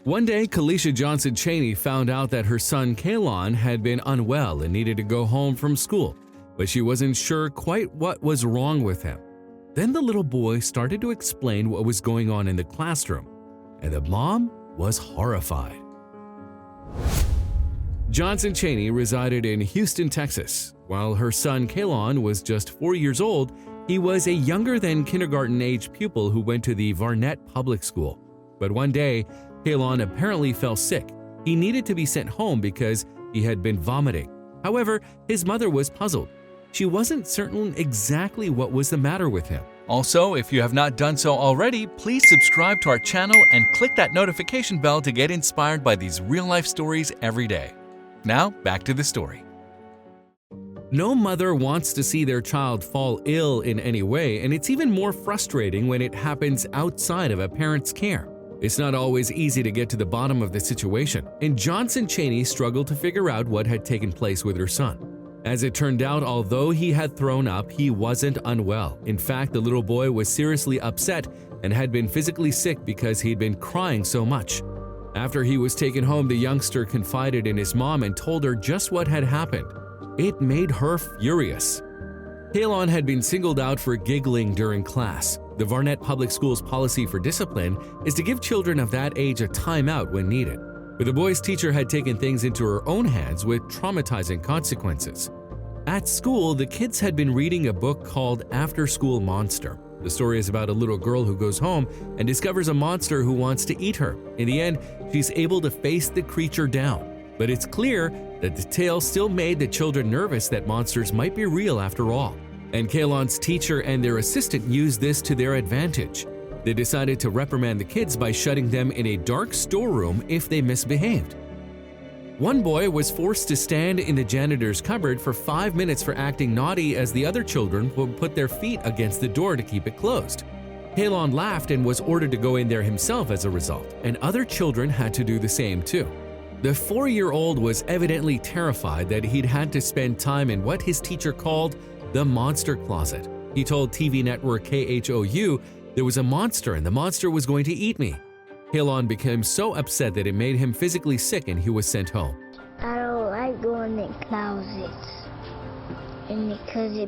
One day, Kalisha Johnson Cheney found out that her son Kalon had been unwell and needed to go home from school, but she wasn't sure quite what was wrong with him. Then the little boy started to explain what was going on in the classroom, and the mom was horrified. Johnson Cheney resided in Houston, Texas. While her son Kalon was just 4 years old, he was a younger-than-kindergarten-age pupil who went to the Varnett Public School. But one day, Kalon apparently fell sick. He needed to be sent home because he had been vomiting. However, his mother was puzzled. She wasn't certain exactly what was the matter with him. Also, if you have not done so already, please subscribe to our channel and click that notification bell to get inspired by these real-life stories every day. Now, back to the story. No mother wants to see their child fall ill in any way, and it's even more frustrating when it happens outside of a parent's care. It's not always easy to get to the bottom of the situation, and Johnson Cheney struggled to figure out what had taken place with her son. As it turned out, although he had thrown up, he wasn't unwell. In fact, the little boy was seriously upset and had been physically sick because he'd been crying so much. After he was taken home, the youngster confided in his mom and told her just what had happened. It made her furious. Kalon had been singled out for giggling during class. The Varnett Public Schools policy for discipline is to give children of that age a timeout when needed. But the boy's teacher had taken things into her own hands with traumatizing consequences. At school, the kids had been reading a book called After School Monster. The story is about a little girl who goes home and discovers a monster who wants to eat her. In the end, she's able to face the creature down. But it's clear that the tale still made the children nervous that monsters might be real after all. And Kalon's teacher and their assistant used this to their advantage. They decided to reprimand the kids by shutting them in a dark storeroom if they misbehaved. One boy was forced to stand in the janitor's cupboard for 5 minutes for acting naughty as the other children would put their feet against the door to keep it closed. Kalon laughed and was ordered to go in there himself as a result, and other children had to do the same too. The 4-year-old was evidently terrified that he'd had to spend time in what his teacher called the monster closet. He told TV network KHOU there was a monster and the monster was going to eat me. Kalon became so upset that it made him physically sick and he was sent home. I don't like going in closets and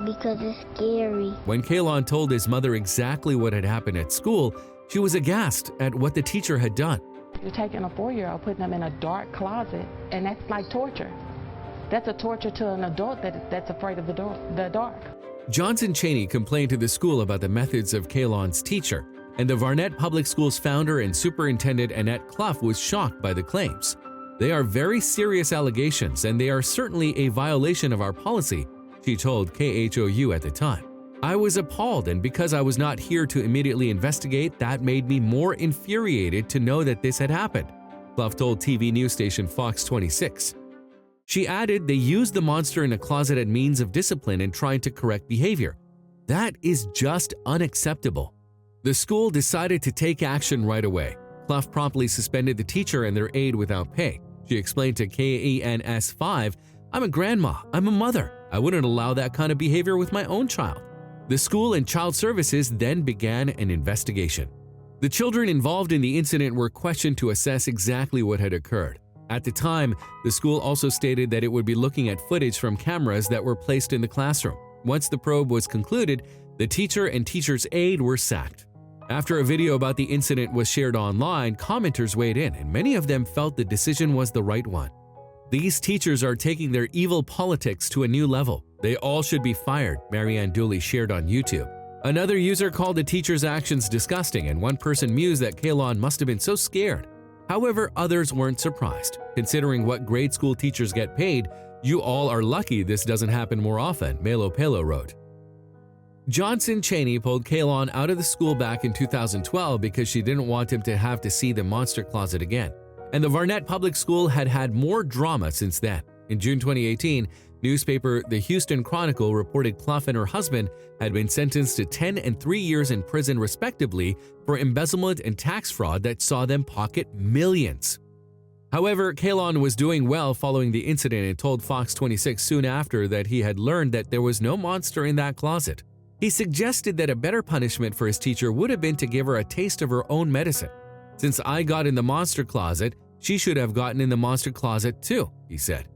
because it's scary. When Kalon told his mother exactly what had happened at school, she was aghast at what the teacher had done. You're taking a 4-year-old, putting them in a dark closet, and that's like torture. That's a torture to an adult that's afraid of the dark. Johnson Cheney complained to the school about the methods of Kalon's teacher, and the Varnett Public Schools founder and superintendent Annette Clough was shocked by the claims. They are very serious allegations, and they are certainly a violation of our policy, she told KHOU at the time. I was appalled, and because I was not here to immediately investigate, that made me more infuriated to know that this had happened, Clough told TV news station Fox 26. She added they used the monster in a closet as means of discipline and trying to correct behavior. That is just unacceptable. The school decided to take action right away. Clough promptly suspended the teacher and their aide without pay. She explained to KENS5, "I'm a grandma, I'm a mother. I wouldn't allow that kind of behavior with my own child." The school and child services then began an investigation. The children involved in the incident were questioned to assess exactly what had occurred. At the time, the school also stated that it would be looking at footage from cameras that were placed in the classroom. Once the probe was concluded, the teacher and teacher's aide were sacked. After a video about the incident was shared online, commenters weighed in, and many of them felt the decision was the right one. These teachers are taking their evil politics to a new level. They all should be fired, Marianne Dooley shared on YouTube. Another user called the teacher's actions disgusting, and one person mused that Kalon must have been so scared. However, others weren't surprised. Considering what grade school teachers get paid, you all are lucky this doesn't happen more often, Melo Pelo wrote. Johnson Cheney pulled Kalon out of the school back in 2012 because she didn't want him to have to see the monster closet again. And the Varnett Public School had had more drama since then. In June 2018, newspaper The Houston Chronicle reported Clough and her husband had been sentenced to 10 and 3 years in prison respectively for embezzlement and tax fraud that saw them pocket millions. However, Kalon was doing well following the incident and told Fox 26 soon after that he had learned that there was no monster in that closet. He suggested that a better punishment for his teacher would have been to give her a taste of her own medicine. Since I got in the monster closet, she should have gotten in the monster closet too, he said.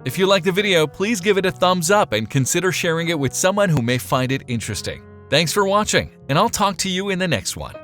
If you like the video, please give it a thumbs up and consider sharing it with someone who may find it interesting. Thanks for watching, and I'll talk to you in the next one.